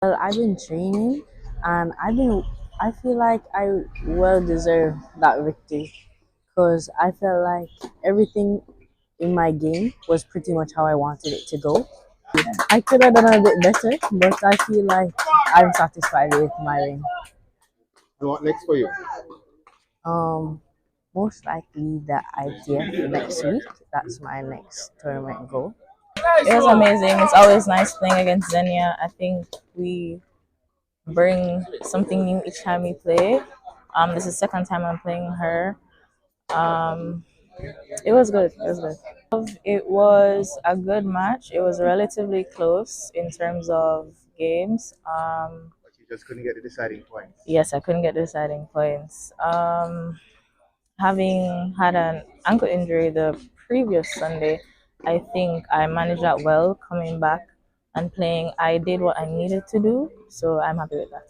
Well, I've been training and I feel like I well deserve that victory because I felt like everything in my game was pretty much how I wanted it to go. I could have done a bit better, but I feel like I'm satisfied with my win. And what next for you? Um, Most likely the ITF next week. That's my next tournament goal. It was amazing. It's always nice playing against Xenia. I think we bring something new each time we play. This is the second time I'm playing her. Um, it was good. It was good. It was a good match. It was relatively close in terms of games. But you just couldn't get the deciding point. Yes, I couldn't get the deciding points. Having had an ankle injury the previous Sunday, I think I managed that well coming back and playing. I did what I needed to do, so I'm happy with that.